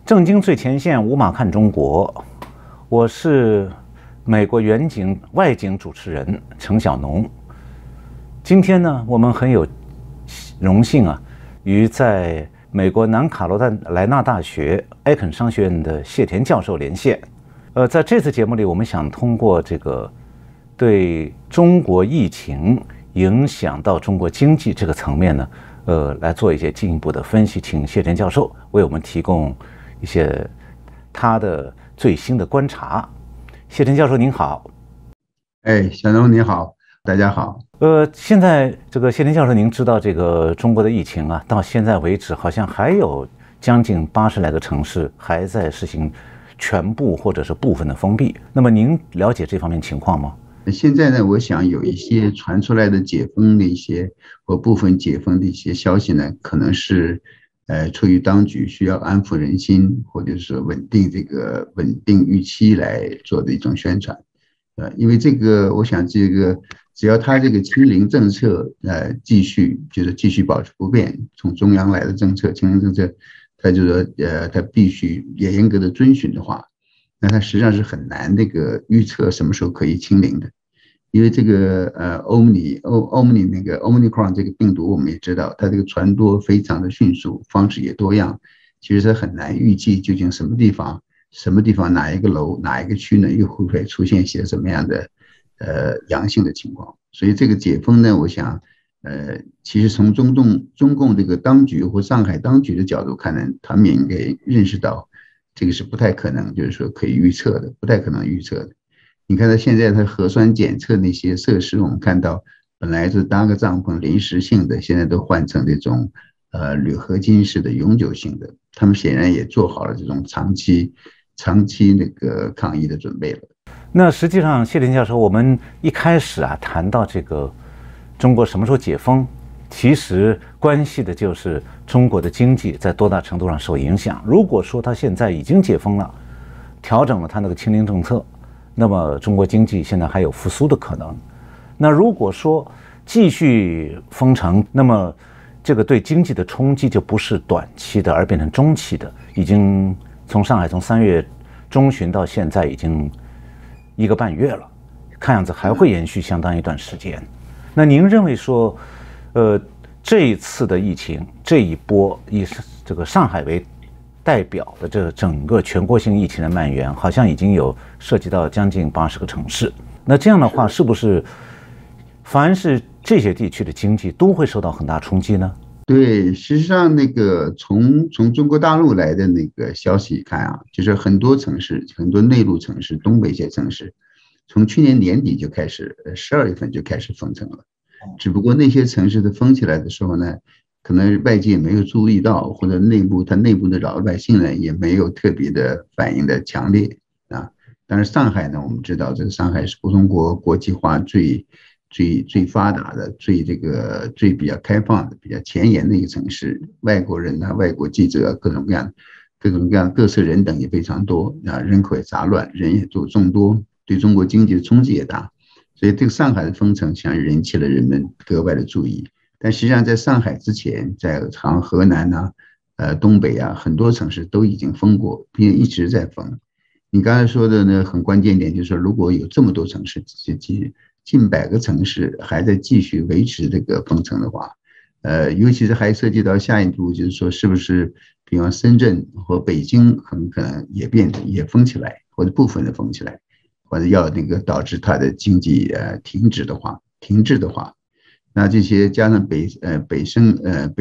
正经最前线，无马看中国。我是美国远景外景主持人程小农。今天呢，我们很有荣幸与在美国南卡罗来纳大学埃肯商学院的谢田教授连线。在这次节目里，我们想通过这个对中国疫情影响到中国经济这个层面呢，来做一些进一步的分析，请谢田教授为我们提供一些他的最新的观察。谢田教授您好。小农你好，大家好。现在这个谢田教授，您知道这个中国的疫情到现在为止好像还有将近80来个城市还在实行全部或者是部分的封闭。那么您了解这方面情况吗？现在呢，我想有一些传出来的解封的一些或部分解封的一些消息呢，可能是出于当局需要安抚人心，或者是稳定预期来做的一种宣传。因为我想只要他这个清零政策继续保持不变，从中央来的政策清零政策，他就说他必须也严格的遵循的话，那它实际上是很难预测什么时候可以清零的。因为Omicron 这个病毒我们也知道，它这个传播非常的迅速，方式也多样，其实它很难预计究竟什么地方哪一个楼哪一个区呢又会不会出现一些什么样的阳性的情况。所以这个解封呢，我想其实从中共这个当局或上海当局的角度看呢，他们也应该认识到这个是不太可能，就是说可以预测的，不太可能预测的。你看它现在它核酸检测那些设施，我们看到本来是搭个帐篷临时性的，现在都换成这种铝合金式的永久性的，他们显然也做好了这种长期抗疫的准备了。那实际上谢田教授，我们一开始谈到这个中国什么时候解封，其实关系的就是中国的经济在多大程度上受影响。如果说它现在已经解封了，调整了它那个清零政策，那么中国经济现在还有复苏的可能。那如果说继续封城，那么这个对经济的冲击就不是短期的，而变成中期的。已经从上海从3月中旬到现在已经1个半月了，看样子还会延续相当一段时间。那您认为说，这一次的疫情，这一波以这个上海为代表的这整个全国性疫情的蔓延，好像已经有涉及到将近80个城市。那这样的话，是不是凡是这些地区的经济都会受到很大冲击呢？对，实际上从中国大陆来的消息看就是很多城市，很多内陆城市，东北一些城市，从去年年底就开始，12月份就开始封城了。只不过那些城市的封起来的时候呢，可能外界也没有注意到，或者它内部的老百姓呢也没有特别的反应的强烈但是上海呢，我们知道这个上海是中国国际化最发达的、最比较开放的、比较前沿的一个城市，外国人外国记者各种各样各色人等也非常多人口也杂乱，人也众多，对中国经济的冲击也大，所以这个上海的封城实际上引起了人们格外的注意。但实际上在上海之前，在河南东北很多城市都已经封过，并且一直在封。你刚才说的呢，很关键一点就是说，如果有这么多城市，近100个城市还在继续维持这个封城的话，尤其是还涉及到下一步，就是说是不是，比方深圳和北京很可能也封起来，或者部分的封起来，或者要导致它的经济停滞的话，那这些加上北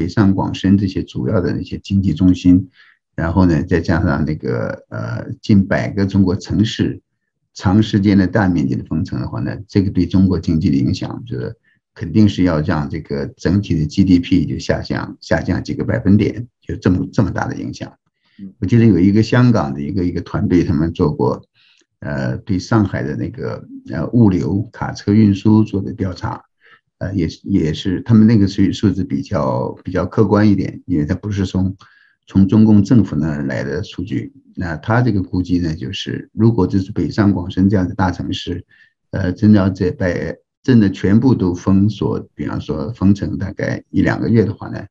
上广深这些主要的那些经济中心。然后呢，再加上近100个中国城市长时间的大面积的封城的话呢，这个对中国经济的影响，就是肯定是要让这个整体的 GDP 就下降几个百分点，就这么大的影响。我记得有一个香港的一个团队，他们做过对上海的物流卡车运输做的调查，也是他们数字比较客观一点，因为它不是从中共政府那儿来的数据。那他这个估计呢，就是如果这是北上广深这样的大城市，真的全部都封锁，比方说封城大概1-2个月的话呢，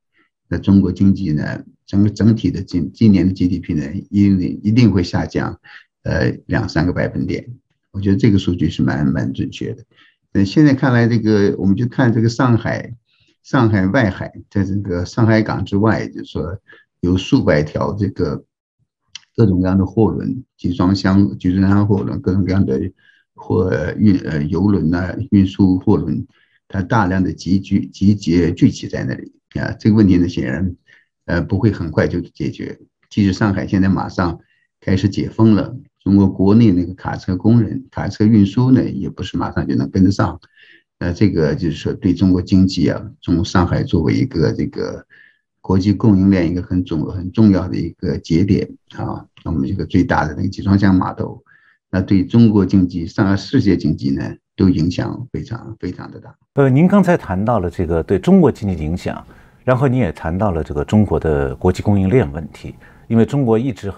那中国经济呢整体的今年的 GDP 呢，一定会下降2-3个百分点。我觉得这个数据是蛮准确的。现在看来，我们就看这个上海外海，在这个上海港之外，就是说有数百条这个各种各样的货轮、集装箱货轮，各种各样的邮轮啊，运输货轮，它大量的聚集在那里啊。这个问题呢，显然不会很快就解决。即使上海现在马上开始解封了，中国国内那个卡车工人、卡车运输呢，也不是马上就能跟得上。这个就是说对中国经济啊，从上海作为一个这个国际供应链一个很重要的一个节点啊，我们这个最大的那个集装箱码头，那对中国经济、世界经济呢，都影响非常的大。您刚才谈到了这个对中国经济的影响，然后你也谈到了这个中国的国际供应链问题，因为中国一直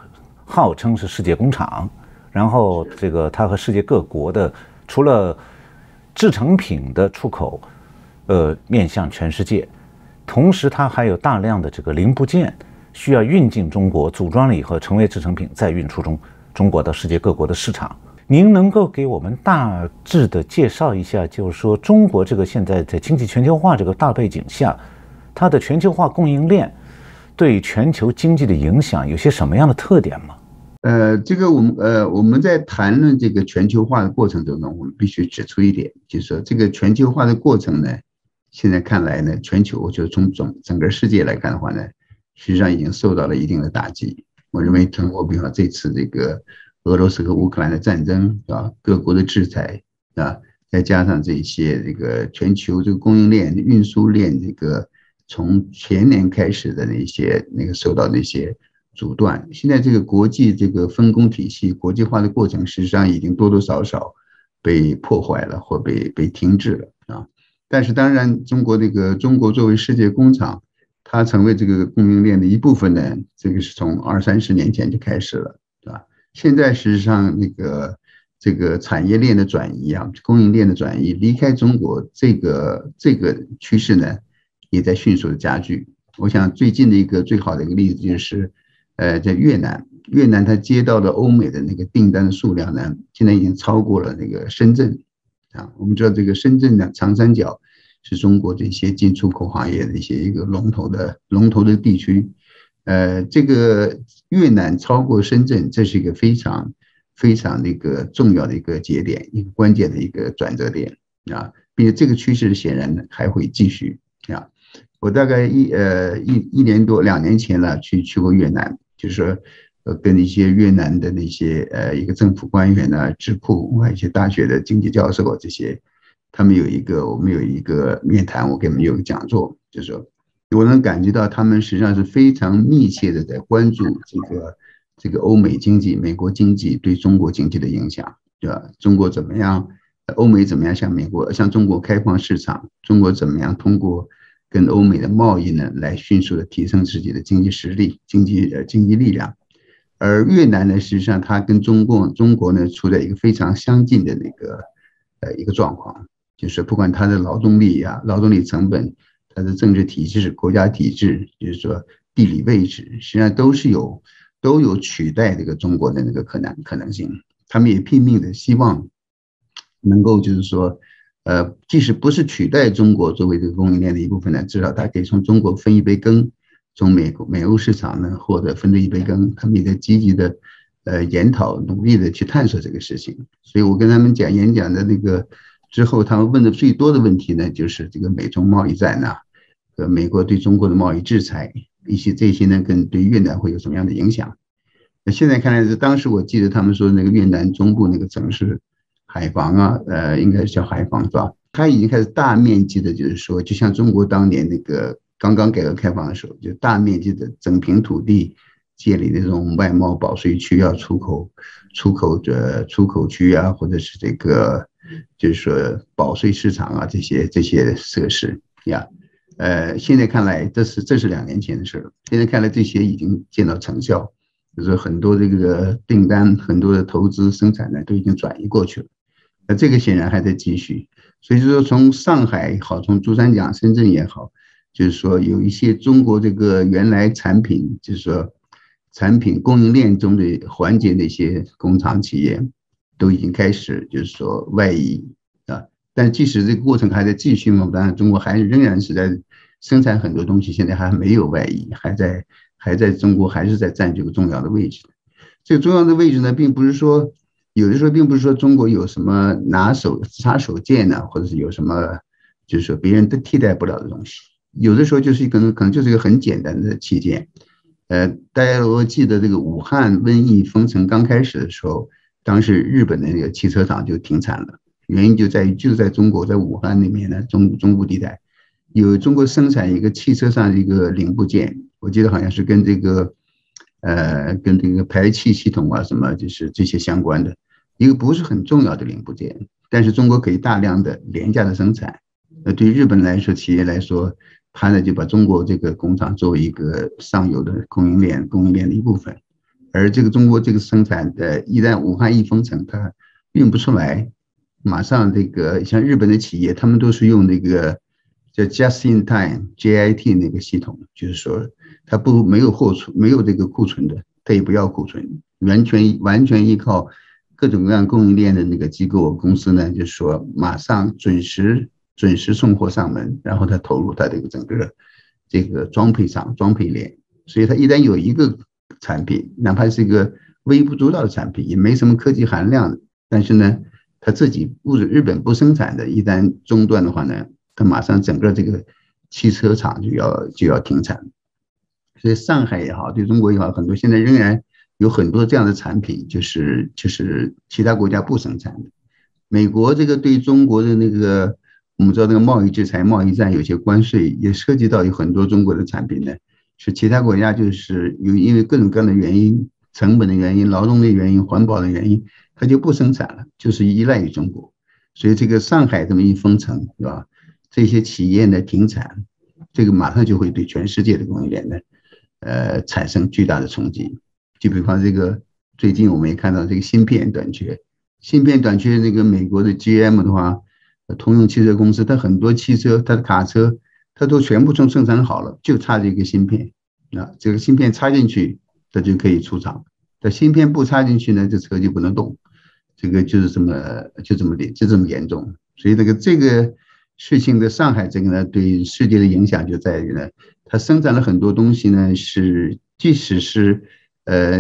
号称是世界工厂，然后这个它和世界各国的除了制成品的出口，面向全世界，同时它还有大量的这个零部件需要运进中国，组装了以后成为制成品，再运出中国到世界各国的市场。您能够给我们大致的介绍一下，就是说中国这个现在在经济全球化这个大背景下，它的全球化供应链对全球经济的影响有些什么样的特点吗？这个我们在谈论这个全球化的过程中呢，我们必须指出一点，就是说这个全球化的过程呢，现在看来呢，全球就是从整个世界来看的话呢，实际上已经受到了一定的打击。我认为通过比方这次这个俄罗斯和乌克兰的战争啊，各国的制裁啊，再加上这些这个全球这个供应链、运输链这个从前年开始的那个受到那些阻断，现在这个国际这个分工体系、国际化的过程，实际上已经多多少少被破坏了或被停滞了啊。但是当然，中国作为世界工厂，它成为这个供应链的一部分呢，这个是从20-30年前就开始了，对吧？现在实际上这个产业链的转移啊，供应链的转移，离开中国这个趋势呢，也在迅速的加剧。我想最近的一个最好的一个例子就是，在越南它接到了欧美的那个订单的数量呢，现在已经超过了那个深圳啊。我们知道这个深圳的长三角是中国这些进出口行业的一个龙头的地区，这个越南超过深圳，这是一个非常那个重要的一个节点，一个关键的一个转折点啊，并且这个趋势显然还会继续啊。我大概一年多2年前了去过越南，就是说跟一些越南的那些一个政府官员啊、智库啊、一些大学的经济教授这些，我们有一个面谈，我给他们有一个讲座，就是说我能感觉到他们实际上是非常密切的在关注这个欧美经济、美国经济对中国经济的影响，对吧？中国怎么样，欧美怎么样向中国开放市场，中国怎么样通过跟欧美的贸易呢，来迅速的提升自己的经济实力、经济力量。而越南呢，实际上它跟中国呢处在一个非常相近的一个状况，就是不管它的劳动力成本、它的政治体制、国家体制，就是说地理位置，实际上都有取代这个中国的那个可能性。他们也拼命的希望能够就是说。即使不是取代中国作为这个供应链的一部分呢，至少它可以从中国分一杯羹，从美欧市场呢获得分得一杯羹。他们也在积极的研讨，努力的去探索这个事情。所以我跟他们演讲的那个之后，他们问的最多的问题呢，就是这个美中贸易战呐，和美国对中国的贸易制裁，这些呢跟对越南会有什么样的影响？那现在看来是，当时我记得他们说那个越南中部那个城市。海防啊，应该是叫海防是吧？它已经开始大面积的，就是说，就像中国当年那个刚刚改革开放的时候，就大面积的整平土地，建立那种外贸保税区啊、出口区啊，或者是这个就是说保税市场啊这些设施呀。现在看来这是2年前的事了。现在看来这些已经见到成效，就是很多这个订单、很多的投资生产呢都已经转移过去了。这个显然还在继续，所以说从上海也好，从珠三角、深圳也好，就是说有一些中国这个原来产品，就是说产品供应链中的环节的一些工厂企业，都已经开始就是说外移啊。但即使这个过程还在继续嘛，当然中国仍然是在生产很多东西，现在还没有外移，还在中国还是在占这个重要的位置。这个重要的位置呢，并不是说有的时候并不是说中国有什么杀手锏呢，或者是有什么就是说别人都替代不了的东西。有的时候就是可能就是一个很简单的器件。大家如果记得这个武汉瘟疫封城刚开始的时候，当时日本的那个汽车厂就停产了，原因就在于就在中国，在武汉那边呢中部地带，有中国生产一个汽车上的一个零部件，我记得好像是跟这个排气系统啊什么就是这些相关的一个不是很重要的零部件，但是中国可以大量的廉价的生产。对日本来说，企业来说，他呢就把中国这个工厂作为一个上游的供应链的一部分，而这个中国这个生产的，一旦武汉一封城，它运不出来，马上这个像日本的企业，他们都是用那个叫 just in time JIT 那个系统，就是说它没有没有这个库存的，它也不要库存，完全依靠各种各样供应链的那个机构公司呢，就是说马上准时送货上门，然后他投入他这个整个这个装配链，所以他一旦有一个产品，哪怕是一个微不足道的产品，也没什么科技含量的，但是呢，他自己日本不生产的，一旦中断的话呢，他马上整个这个汽车厂就要停产。所以上海也好，对中国也好，很多现在仍然有很多这样的产品，就是其他国家不生产的。美国这个对中国的那个，我们知道那个贸易制裁、贸易战有些关税，也涉及到有很多中国的产品呢，是其他国家就是因为各种各样的原因，成本的原因、劳动的原因、环保的原因，它就不生产了，就是依赖于中国。所以这个上海这么一封城，是吧？这些企业呢停产，这个马上就会对全世界的供应链呢，产生巨大的冲击。就比方这个最近我们也看到这个芯片短缺，那个美国的 GM 的话，通用汽车公司，它很多汽车，它的卡车，它都全部生产好了，就差这个芯片。这个芯片插进去，它就可以出厂；但芯片不插进去呢，这车就不能动。这个就是这么严重。所以这个事情的上海这个呢，对世界的影响就在于呢，它生产了很多东西呢，即使是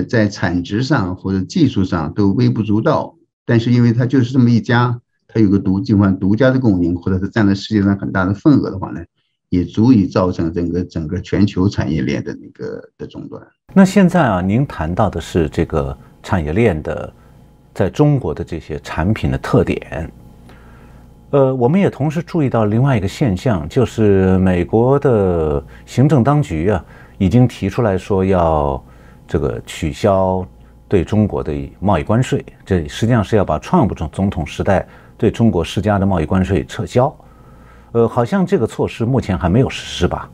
在产值上或者技术上都微不足道，但是因为它就是这么一家，它有个独家的供应，或者是占了世界上很大的份额的话呢，也足以造成整个全球产业链的中断。那现在啊，您谈到的是这个产业链的在中国的这些产品的特点。我们也同时注意到另外一个现象，就是美国的行政当局啊，已经提出来说要这个取消对中国的贸易关税，这实际上是要把川普总统时代对中国施加的贸易关税撤销。好像这个措施目前还没有实施吧？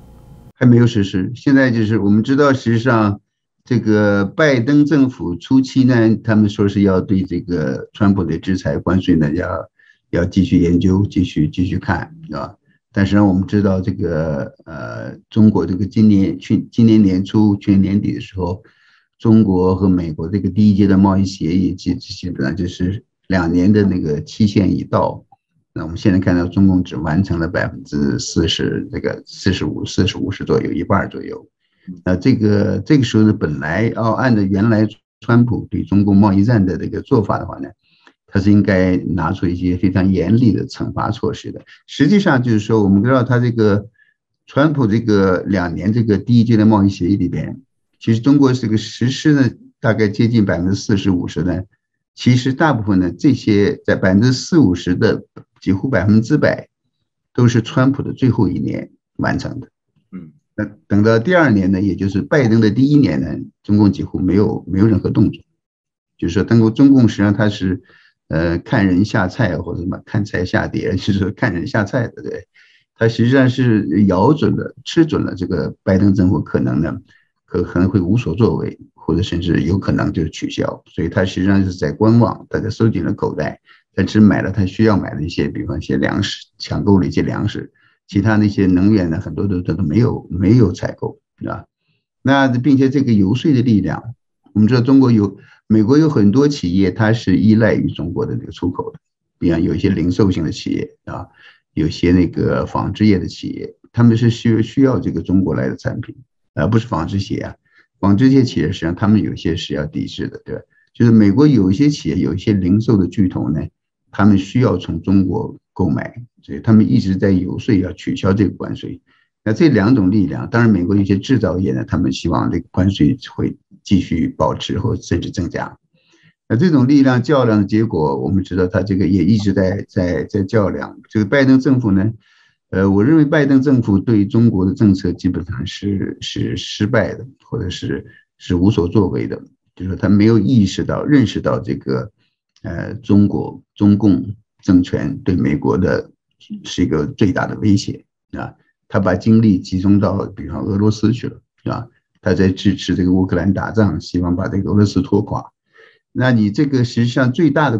还没有实施。现在就是我们知道，实际上这个拜登政府初期呢，他们说是要对这个川普的制裁关税呢，要继续研究，继续看，是吧？但是我们知道这个中国这个今年年初、去年年底的时候，中国和美国这个第一阶段贸易协议基本上就是2年的那个期限已到。那我们现在看到中共只完成了40%，这个40-50%左右，一半左右。这个时候呢，本来要按照原来川普对中共贸易战的这个做法的话呢，他是应该拿出一些非常严厉的惩罚措施的。实际上就是说，我们知道他这个川普这个2年这个第一阶段贸易协议里边，其实中国这个实施呢，大概接近40-50%呢，其实大部分呢，这些在40-50%的几乎100%都是川普的最后1年完成的。那等到第2年呢，也就是拜登的第1年呢，中共几乎没有任何动作。就是说，中共实际上他是看人下菜或者什么看菜下碟，就是说看人下菜的，对。他实际上是吃准了这个拜登政府可能会无所作为，或者甚至有可能就是取消，所以他实际上是在观望，他在收紧了口袋，他只买了他需要买的一些，比方一些粮食，抢购了一些粮食，其他那些能源呢，很多都没有采购，是吧？那并且这个游说的力量，我们知道美国有很多企业，它是依赖于中国的这个出口的，比方有一些零售型的企业啊，有些那个纺织业的企业，他们是需要这个中国来的产品，而不是纺织鞋啊。纺织业企业实际上他们有些是要抵制的，对吧？就是美国有一些企业，有一些零售的巨头呢，他们需要从中国购买，所以他们一直在游说要取消这个关税。那这两种力量，当然美国一些制造业呢，他们希望这个关税会继续保持或甚至增加。那这种力量较量的结果，我们知道他这个也一直在较量。这个拜登政府呢，我认为拜登政府对中国的政策基本上是失败的，或者是无所作为的，就是说他没有认识到这个中共政权对美国的是一个最大的威胁啊。他把精力集中到比方俄罗斯去了，是吧？他在支持这个乌克兰打仗，希望把这个俄罗斯拖垮。那你这个实际上最大的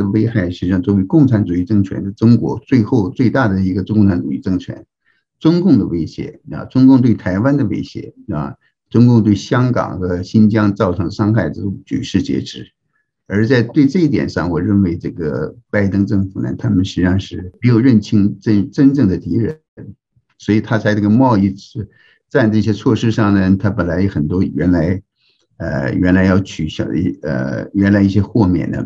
危害，实际上作为共产主义政权的中国，最后最大的一个共产主义政权，中共的威胁啊，中共对台湾的威胁啊，中共对香港和新疆造成伤害，这种举世皆知。而在对这一点上，我认为这个拜登政府呢，他们实际上是没有认清真正的敌人。所以他在这个贸易战这些措施上呢，他本来有很多原来要取消原来一些豁免呢，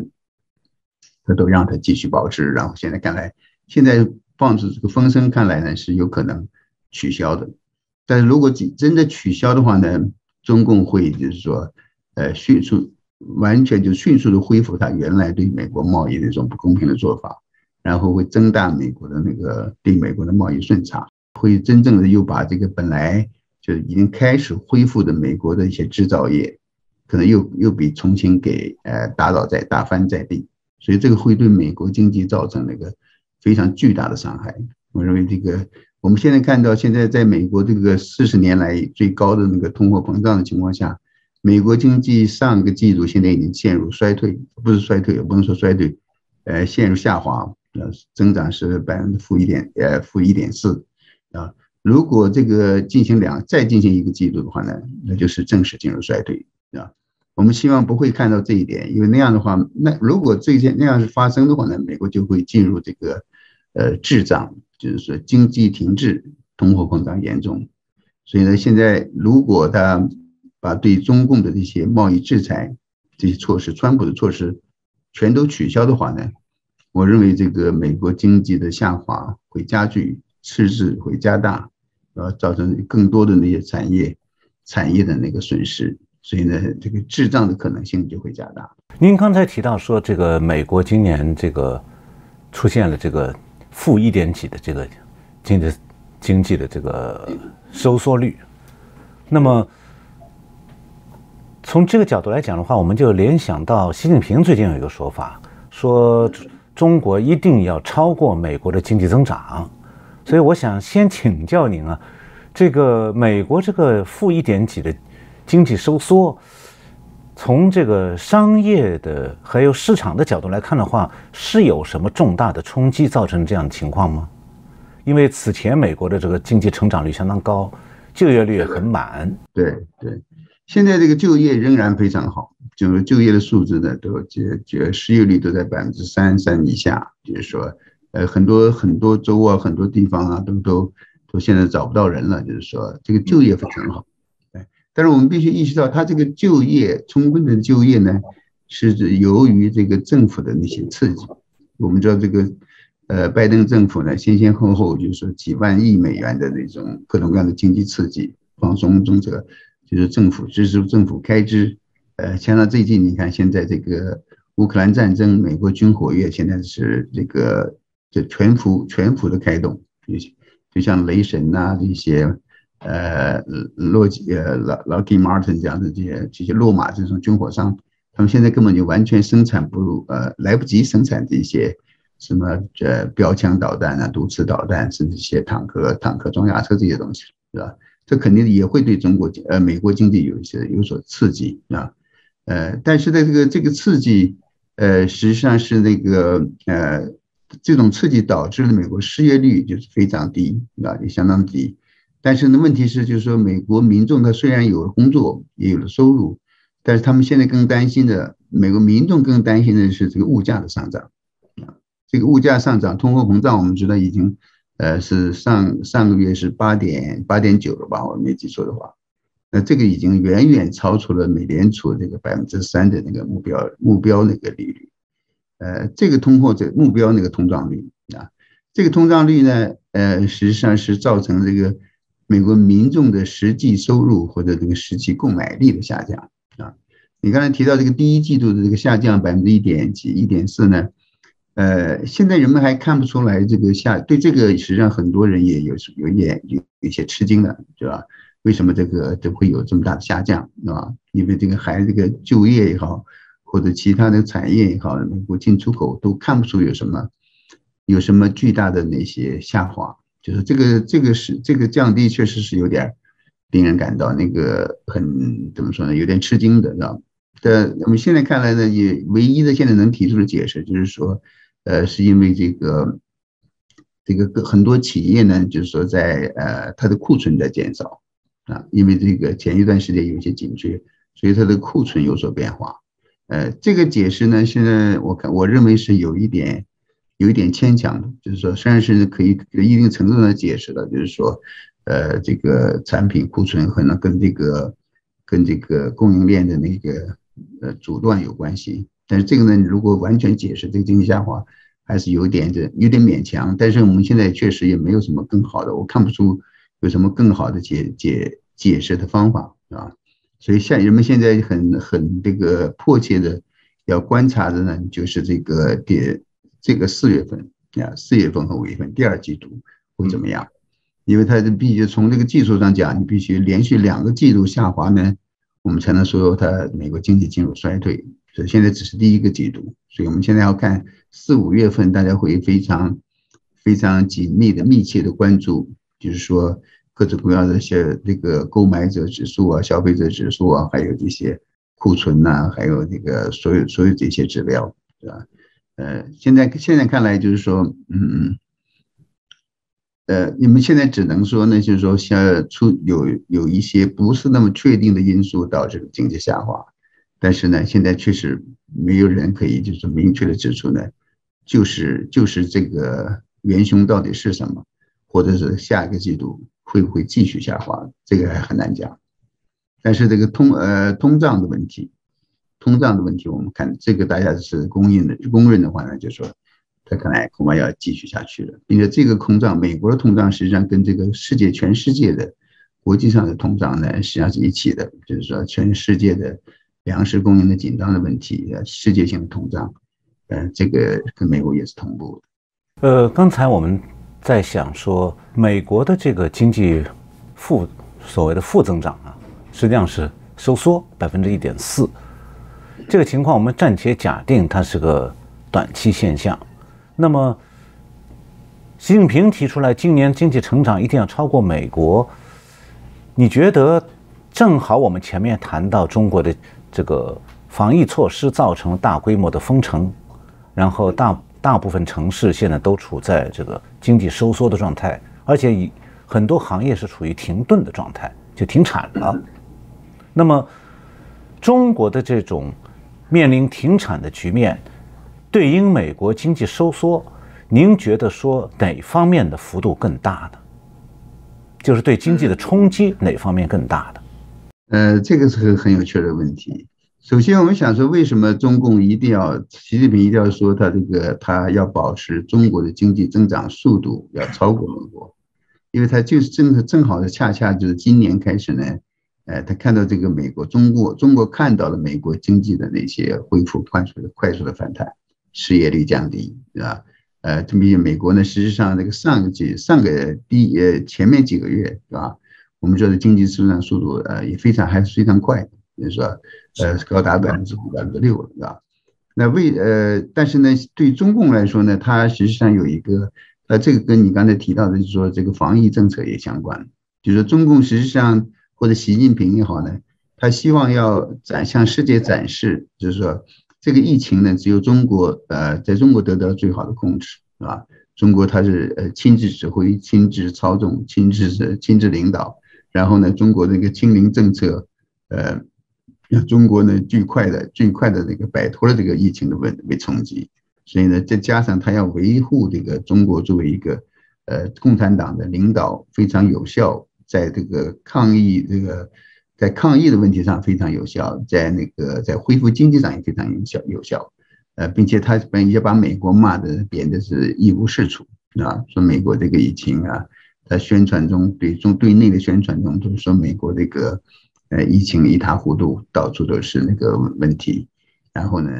他都让他继续保持。然后现在放出这个风声看来呢，是有可能取消的。但是如果真的取消的话呢，中共会就是说完全迅速的恢复他原来对美国贸易的这种不公平的做法，然后会增大美国的对美国的贸易顺差。会真正的又把这个本来就已经开始恢复的美国的一些制造业，可能又比重新给打翻在地，所以这个会对美国经济造成那个非常巨大的伤害。我认为这个我们现在看到，现在在美国这个40年来最高的那个通货膨胀的情况下，美国经济上个季度现在已经陷入衰退，不是衰退，也不能说衰退，陷入下滑，增长是-1.4%。啊，如果这个再进行一个季度的话呢，那就是正式进入衰退啊。我们希望不会看到这一点，因为那样的话，如果那样发生的话呢，美国就会进入这个滞胀，就是说经济停滞，通货膨胀严重。所以呢，现在如果他把对中共的这些贸易制裁这些措施，川普的措施全都取消的话呢，我认为这个美国经济的下滑会加剧。赤字会加大，造成更多的那些产业的那个损失，所以呢，这个滞胀的可能性就会加大。您刚才提到说，这个美国今年这个出现了这个-1.几的这个经济的这个收缩率，那么从这个角度来讲的话，我们就联想到习近平最近有一个说法，说中国一定要超过美国的经济增长。所以我想先请教您啊，这个美国这个-1.几的经济收缩，从这个商业的还有市场的角度来看的话，是有什么重大的冲击造成这样的情况吗？因为此前美国的这个经济成长率相当高，就业率也很满。对，现在这个就业仍然非常好，就是就业的数字呢，失业率都在3%以下，就是说。很多州啊，很多地方啊，都现在找不到人了，就是说这个就业非常好。但是我们必须意识到，它这个充分的就业呢，是由于这个政府的那些刺激。我们知道这个拜登政府呢，先后就是说几万亿美元的那种各种各样的经济刺激放松政策，就是支持政府开支。像最近你看，现在这个乌克兰战争，美国军火业现在是这个。就全幅的开动，就像雷神呐这些Lockheed Martin 这样的这些洛马这种军火商，他们现在根本就完全来不及生产这些什么标枪导弹啊、毒刺导弹，甚至一些坦克装甲车这些东西，是吧？这肯定也会对美国经济有所刺激啊。但是的这个刺激，实际上是这种刺激导致了美国失业率就是非常低啊，也相当低。但是呢，问题是就是说，美国民众他虽然有了工作，也有了收入，但是他们现在更担心的，美国民众更担心的是这个物价的上涨啊。这个物价上涨，通货膨胀，我们知道已经是上个月是8.9了吧，我没记错的话。那这个已经远远超出了美联储这个3%的那个目标那个利率。这个目标那个通胀率啊，这个通胀率呢，实际上是造成这个美国民众的实际收入或者这个实际购买力的下降啊。你刚才提到这个第一季度的这个下降1.几、1.4呢，现在人们还看不出来这个对这个实际上很多人也有一些吃惊的，对吧？为什么这个都会有这么大的下降，是吧？因为这个就业也好，或者其他的产业也好，美国进出口都看不出有什么巨大的那些下滑，就是这个降低确实是有点令人感到那个怎么说呢，有点吃惊的，是吧？我们现在看来呢，也唯一的现在能提出的解释就是说，是因为这个很多企业呢，就是说在它的库存在减少啊，因为这个前一段时间有一些紧缺，所以它的库存有所变化。这个解释呢，现在我认为是有一点牵强的，就是说虽然是可以一定程度上的解释了，就是说，这个产品库存可能跟这个供应链的那个阻断有关系，但是这个呢，如果完全解释这个经济下滑，还是有点勉强。但是我们现在确实也没有什么更好的，我看不出有什么更好的解释的方法啊。所以人们现在很这个迫切的要观察的呢，就是这个4月份啊，4月份和5月份第二季度会怎么样？因为它必须从这个技术上讲，你必须连续2个季度下滑呢，我们才能说美国经济进入衰退。所以现在只是第1个季度，所以我们现在要看4、5月份，大家会非常密切的关注，就是说各种各样的这个购买者指数啊、消费者指数啊，还有这些库存呐，还有这个所有这些指标，是吧？现在看来就是说，你们现在只能说呢，就是说有一些不是那么确定的因素导致经济下滑，但是呢，现在确实没有人可以就是明确的指出呢，就是这个元凶到底是什么，或者是下一个季度会不会继续下滑，这个还很难讲。但是这个通胀的问题，我们看这个大家是公认的话呢，就是说它可能恐怕要继续下去了，并且这个美国的通胀实际上跟这个全世界的国际上的通胀呢，实际上是一起的，就是说全世界的粮食供应的紧张的问题，世界性的通胀，这个跟美国也是同步的。刚才我们在想说，美国的这个经济所谓的负增长啊，实际上是收缩1.4%。这个情况我们暂且假定它是个短期现象。那么，习近平提出来今年经济成长一定要超过美国，你觉得正好我们前面谈到中国的这个防疫措施造成了大规模的封城，然后大部分城市现在都处在这个经济收缩的状态，而且很多行业是处于停顿的状态，就停产了。那么，中国的这种面临停产的局面，对应美国经济收缩，您觉得说哪方面的幅度更大呢？就是对经济的冲击哪方面更大的？这个是个很有趣的问题。首先，我们想说，为什么中共习近平一定要说他要保持中国的经济增长速度要超过美国？因为他就是正好的恰恰就是今年开始呢，他看到这个中国看到了美国经济的那些恢复快速的反弹，失业率降低，是吧？这么美国呢，实际上那个前面几个月，是吧？我们说的经济增长速度还是非常快的，就是说高达5%、6%了，是吧？但是呢，对中共来说呢，它实际上有一个这个跟你刚才提到的，就是说这个防疫政策也相关，就是说中共实际上或者习近平也好呢，他希望要向世界展示，就是说这个疫情呢，只有在中国得到最好的控制是吧？中国它是亲自指挥、亲自操纵、亲自领导，然后呢，中国这个清零政策，让中国呢最快的这个摆脱了这个疫情的为冲击，所以呢，再加上他要维护这个中国作为一个共产党的领导非常有效，在这个在抗疫的问题上非常有效，在恢复经济上也非常有效，并且他也把美国骂的贬的是一无是处啊，说美国这个疫情啊，在宣传中对内的宣传中就是说美国这个疫情一塌糊涂，到处都是那个问题。然后呢，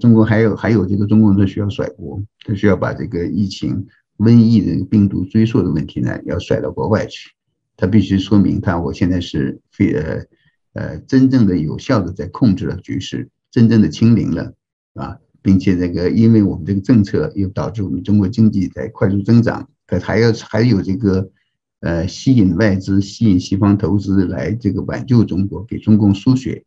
中国还有这个中共是需要甩锅，他需要把这个疫情瘟疫的病毒追溯的问题呢，要甩到国外去。他必须说明我现在是真正的有效的在控制了局势，真正的清零了啊，并且因为我们这个政策又导致我们中国经济在快速增长，可还有这个吸引外资、吸引西方投资来这个挽救中国，给中共输血，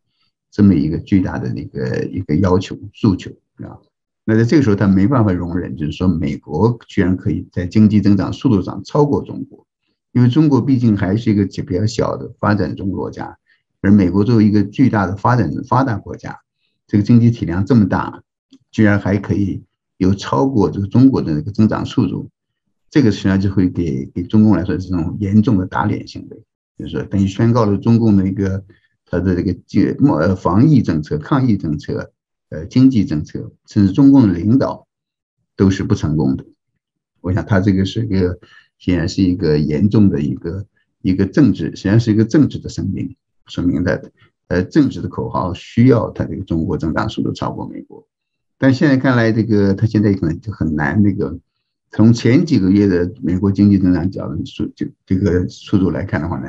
这么一个巨大的一个要求诉求啊。那在这个时候，他没办法容忍，就是说美国居然可以在经济增长速度上超过中国，因为中国毕竟还是一个比较小的发展中国家，而美国作为一个巨大的发达国家，这个经济体量这么大，居然还可以有超过这个中国的那个增长速度，这个实际上就会给中共来说是这种严重的打脸行为，就是说等于宣告了中共的它的这个防疫政策、抗疫政策、经济政策，甚至中共的领导都是不成功的。我想他这个显然是一个严重的一个政治，实际上是一个政治的声明，说明政治的口号需要他这个中国增长速度超过美国。但现在看来，他现在可能就很难从前几个月的美国经济增长这个速度来看的话呢，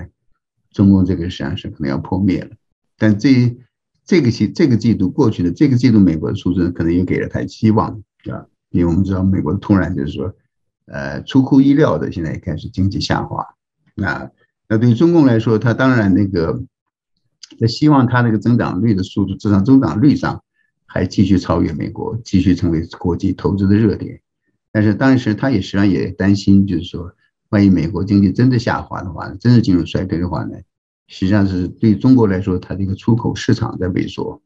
中共这个实际上是可能要破灭了。但这个季度过去的这个季度，美国的数字可能也给了他希望，是吧？因为我们知道美国突然就是说，出乎意料的现在也开始经济下滑。那对于中共来说，他当然他希望他那个增长率的速度，至少增长率上还继续超越美国，继续成为国际投资的热点。但是当时他也实际上也担心，就是说，万一美国经济真的下滑的话，真的进入衰退的话呢，实际上是对中国来说，它这个出口市场在萎缩，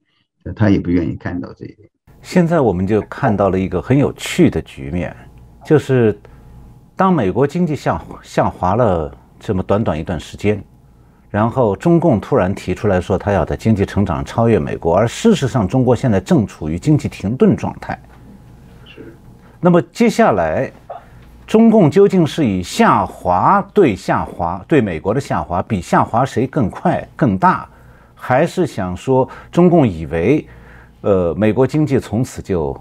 他也不愿意看到这一点。现在我们就看到了一个很有趣的局面，就是当美国经济下滑了这么短一段时间，然后中共突然提出来说他要在经济成长超越美国，而事实上中国现在正处于经济停顿状态。那么接下来中共究竟是以下滑对美国的下滑比下滑谁更快更大，还是想说中共以为美国经济从此就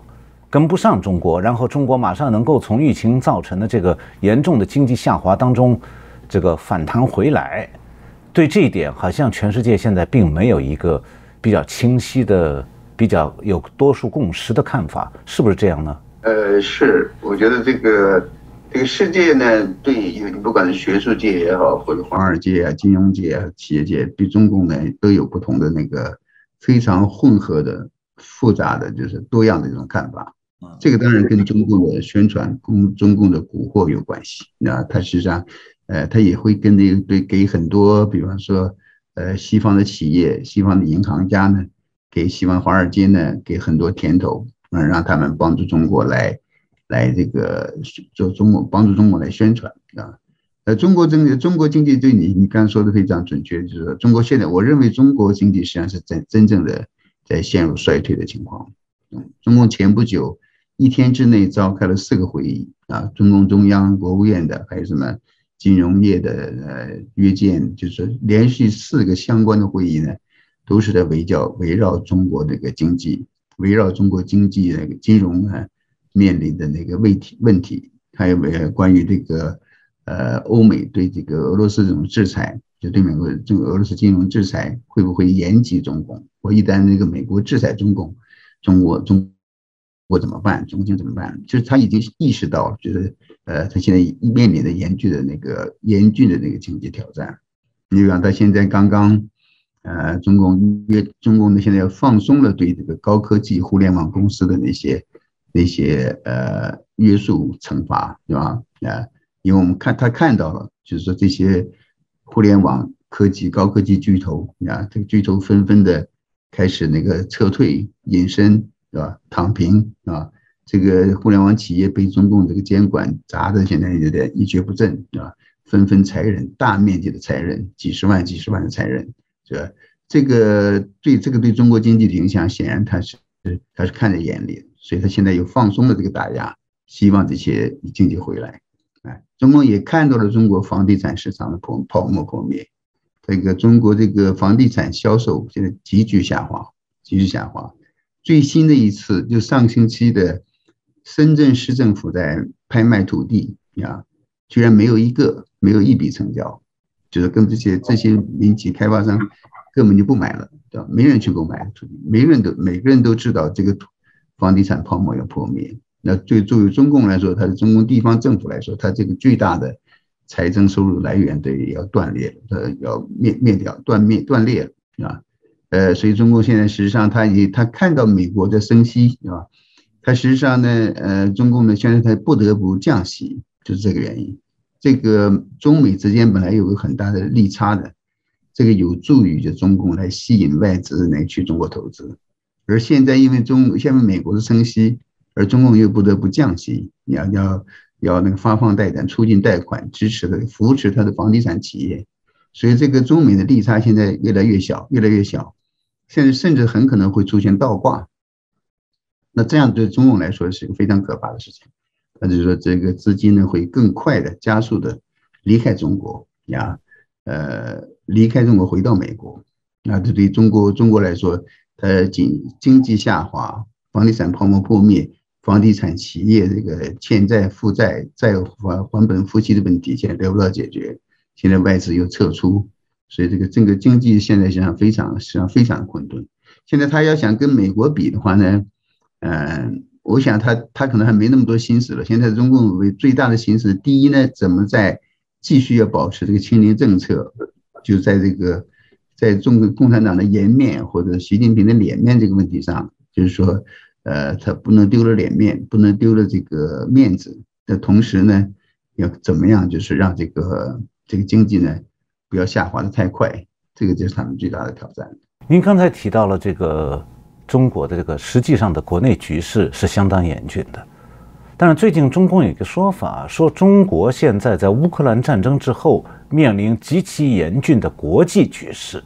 跟不上中国，然后中国马上能够从疫情造成的这个严重的经济下滑当中这个反弹回来？对这一点好像全世界现在并没有一个比较清晰的、比较有多数共识的看法，是不是这样呢？是，我觉得这个世界呢，对不管是学术界也好，或者华尔街啊、金融界啊、企业界，对中共呢都有不同的非常混合的、复杂的，就是多样的这种看法。这个当然跟中共的宣传、中共的蛊惑有关系。那它实际上，它也会给很多，比方说，西方的企业、西方的银行家呢，给西方华尔街呢，给很多甜头。让他们帮助中国来帮助中国来宣传啊。中国经济对你刚才说的非常准确，就是说中国现在我认为中国经济实际上是真正的在陷入衰退的情况。中共前不久一天之内召开了4个会议啊，中共中央、国务院的，还有什么金融业的约见，就是连续4个相关的会议呢，都是在围绕中国这个经济。围绕中国经济金融面临的问题，还有关于欧美对这个俄罗斯这种制裁，就对美国这个俄罗斯金融制裁会不会延及中共？或一旦美国制裁中国怎么办？中共怎么办？就是他已经意识到，就是他现在面临的严峻的经济挑战。你比方他现在刚刚。中共呢现在要放松了对这个高科技互联网公司的那些那些约束惩罚，对吧？因为我们他看到了，就是说这些互联网科技高科技巨头这个巨头纷纷的开始那个撤退、隐身，对吧？躺平这个互联网企业被中共这个监管砸的现在有点一蹶不振，对吧？纷纷裁人，大面积的裁人，几十万的裁人，是吧？这个对中国经济的影响，显然他是看在眼里，所以他现在又放松了这个打压，希望这些经济回来。中共也看到了中国房地产市场的泡沫破灭，这个中国这个房地产销售现在急剧下滑，最新的一次就上星期的深圳市政府在拍卖土地居然没有一笔成交，就是跟这些民企开发商根本就不买了，对吧？没人去购买土地，每个人都知道这个房地产泡沫要破灭。那作为中共来说，它的中共地方政府来说，它这个最大的财政收入来源要断裂，要断裂所以中共现在实际上他看到美国的升息他实际上呢中共呢现在他不得不降息，就是这个原因。这个中美之间本来有个很大的利差的，这个有助于就中共来吸引外资来去中国投资，而现在因为现在美国的升息，而中共又不得不降息，要那个发放贷款、促进贷款，扶持他的房地产企业，所以这个中美的利差现在越来越小，现在甚至很可能会出现倒挂。那这样对中共来说是一个非常可怕的事情。那就是说，这个资金呢会更快的、加速的离开中国回到美国。这对中国来说，它经济下滑，房地产泡沫破灭，房地产企业这个欠债负债、债还本付息的问题现在得不到解决，现在外资又撤出，所以这个经济现在实际上非常混沌。现在他要想跟美国比的话呢，我想他可能还没那么多心思了。现在中共为最大的心思，第一呢，怎么继续要保持这个清零政策，就在中国共产党的颜面或者习近平的脸面这个问题上，就是说，他不能丢了脸面，不能丢了这个面子的同时呢，要怎么样，就是让这个经济呢不要下滑的太快，这个就是他们最大的挑战。您刚才提到了这个中国的这个实际上的国内局势是相当严峻的，但是最近中共有一个说法，说中国现在在乌克兰战争之后面临极其严峻的国际局势。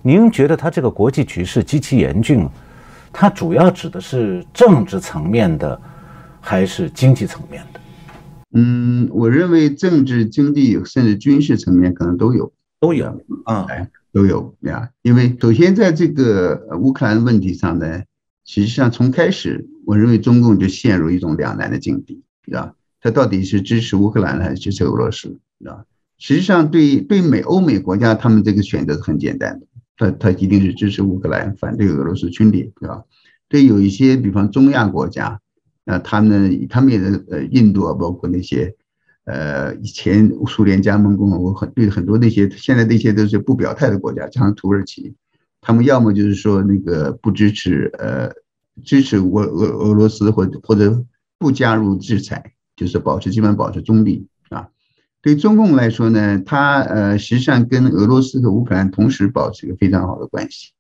您觉得它这个国际局势极其严峻，它主要指的是政治层面的还是经济层面的？我认为政治、经济甚至军事层面可能都有因为首先在这个乌克兰问题上呢，实际上从开始，我认为中共就陷入一种两难的境地，他到底是支持乌克兰还是支持俄罗斯？实际上对欧美国家，他们这个选择是很简单的，他一定是支持乌克兰，反对俄罗斯侵略，对有一些比方中亚国家，他们也是印度包括那些以前苏联加盟共和国，对很多那些现在那些都是不表态的国家，像土耳其，他们要么就是说那个不支持俄罗斯或者不加入制裁，就是基本保持中立对中共来说呢，他实际上跟俄罗斯和乌克兰同时保持一个非常好的关系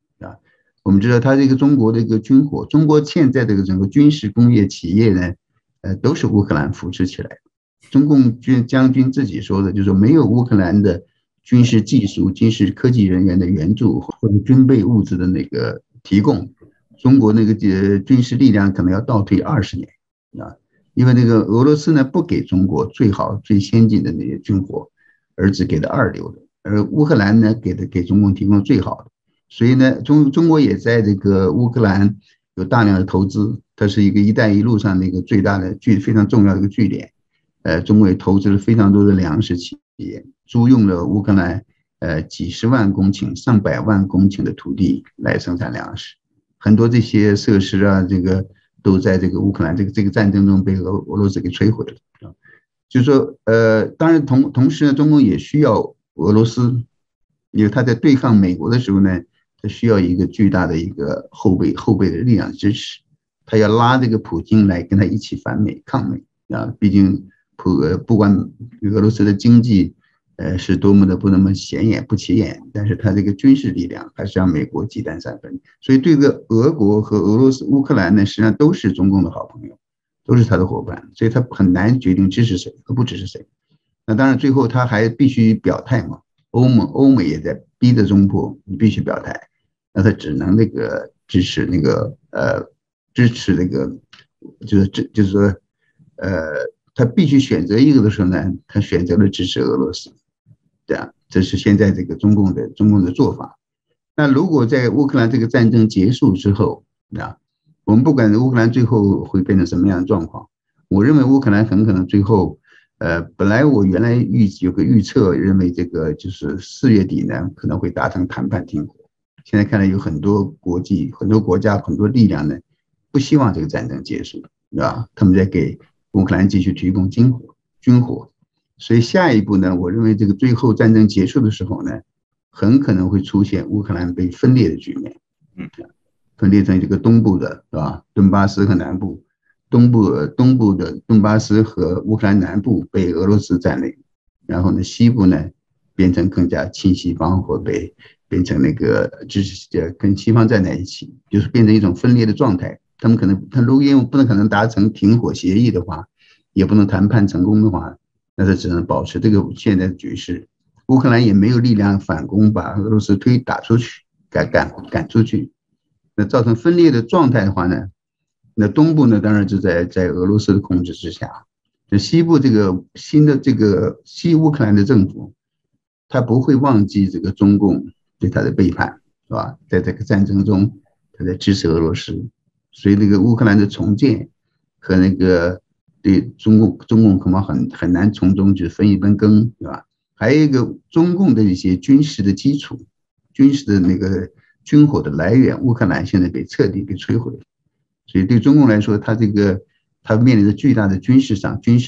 我们知道，他这个中国的一个军火，中国现在这个整个军事工业企业呢，都是乌克兰扶持起来的。中共将军自己说的，就是说没有乌克兰的军事技术、军事科技人员的援助或者军备物资的那个提供，中国那个军事力量可能要倒退20年因为那个俄罗斯呢不给中国最好最先进的那些军火，而只给了2流的，而乌克兰呢给中共提供最好的。所以呢，中国也在这个乌克兰有大量的投资，它是一个“一带一路”上的一个最大的非常重要的一个据点。中国也投资了非常多的粮食企业，租用了乌克兰几十万公顷、上百万公顷的土地来生产粮食，很多这些设施这个都在这个乌克兰这个战争中被俄罗斯给摧毁了。就是说，当然同时呢，中共也需要俄罗斯，因为他在对抗美国的时候呢。它需要一个巨大的一个后备的力量支持，他要拉这个普京来跟他一起反美抗美啊，毕竟不管俄罗斯的经济是多么的不那么显眼不起眼，但是他这个军事力量还是让美国忌惮3分，所以对这个俄国和俄罗斯、乌克兰呢，实际上都是中共的好朋友，都是他的伙伴，所以他很难决定支持谁和不支持谁。那当然最后他还必须表态嘛，欧美也在逼着中国，你必须表态，那他只能那个支持那个就是说他必须选择一个的时候呢，他选择了支持俄罗斯，对啊，这是现在这个中共的做法。那如果在乌克兰这个战争结束之后啊，我们不管乌克兰最后会变成什么样的状况，我认为乌克兰很可能最后本来我原来有个预测，认为这个就是4月底呢可能会达成谈判停火。现在看来有很多国家、很多力量呢不希望这个战争结束，是吧？他们在给乌克兰继续提供军火，所以下一步呢，我认为这个最后战争结束的时候呢，很可能会出现乌克兰被分裂的局面，分裂成这个东部的，是吧？顿巴斯和南部。东部的顿巴斯和乌克兰南部被俄罗斯占领，然后呢，西部呢变成更加亲西方，或变成那个跟西方站在一起，就是变成一种分裂的状态。他如果因为不可能达成停火协议的话，也不能谈判成功的话，那他只能保持这个现在的局势。乌克兰也没有力量反攻，把俄罗斯打出去，赶出去，那造成分裂的状态的话呢？那东部呢，当然就在俄罗斯的控制之下。就西部这个新的这个西乌克兰的政府，他不会忘记这个中共对他的背叛，是吧？在这个战争中，他在支持俄罗斯，所以那个乌克兰的重建和那个对中共恐怕很难从中去分一杯羹，是吧？还有一个中共的一些军事的基础，军事的那个军火的来源，乌克兰现在被彻底给摧毁了。所以对中共来说，他面临着巨大的军事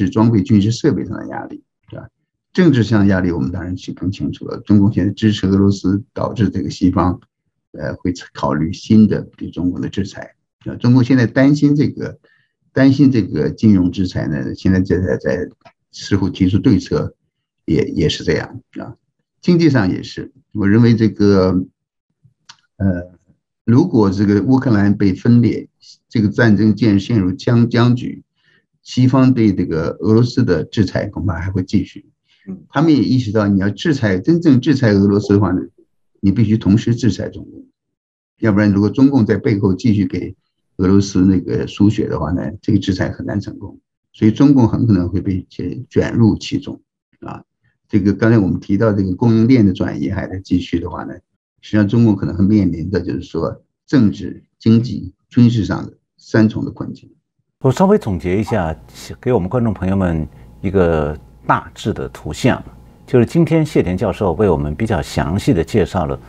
装备、军事设备上的压力，对吧？政治上的压力我们当然更清楚了。中共现在支持俄罗斯，导致这个西方会考虑新的对中国的制裁。中共现在担心这个金融制裁呢，现在在似乎提出对策，也是这样啊。经济上也是，我认为这个如果这个乌克兰被分裂，这个战争陷入僵局，西方对这个俄罗斯的制裁恐怕还会继续。他们也意识到，你要真正制裁俄罗斯的话呢，你必须同时制裁中共，要不然如果中共在背后继续给俄罗斯那个输血的话呢，这个制裁很难成功。所以中共很可能会被卷入其中啊。这个刚才我们提到这个供应链的转移还在继续的话呢，实际上中共可能会面临的就是说政治、经济、军事上的3重的困境。我稍微总结一下，给我们观众朋友们一个大致的图像，就是今天谢田教授为我们比较详细的介绍了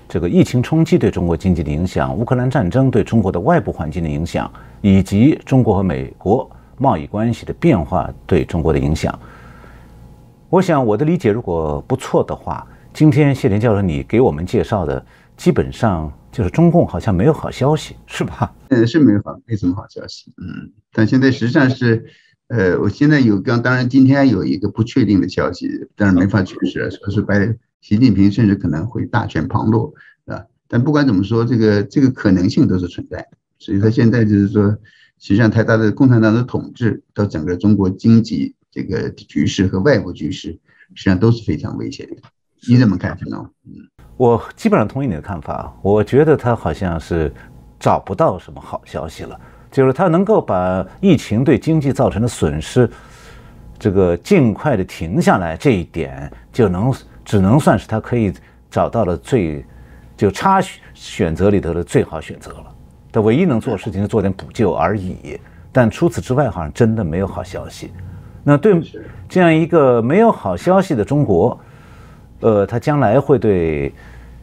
这个疫情冲击对中国经济的影响，乌克兰战争对中国的外部环境的影响，以及中国和美国贸易关系的变化对中国的影响。我想我的理解如果不错的话，今天谢田教授你给我们介绍的基本上就是中共好像没有好消息，是吧？是没什么好消息。但现在实际上是，我现在当然今天有一个不确定的消息，当然没法解释，说是习近平甚至可能会大权旁落，啊，但不管怎么说，这个可能性都是存在的。所以他现在就是说，实际上他的共产党的统治到整个中国经济这个局势和外部局势，实际上都是非常危险的。你怎么看呢？我基本上同意你的看法，我觉得他好像是找不到什么好消息了，就是他能够把疫情对经济造成的损失，这个尽快的停下来，这一点只能算是他可以找到了差选择里头的最好选择了。他唯一能做的事情是做点补救而已，但除此之外好像真的没有好消息。那对这样一个没有好消息的中国，它将来会对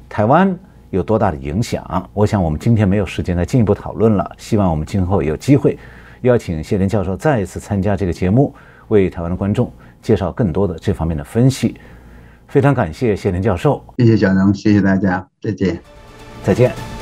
台湾有多大的影响？我想我们今天没有时间再进一步讨论了。希望我们今后有机会邀请谢田教授再一次参加这个节目，为台湾的观众介绍更多的这方面的分析。非常感谢谢田教授，谢谢小农，谢谢大家，再见，再见。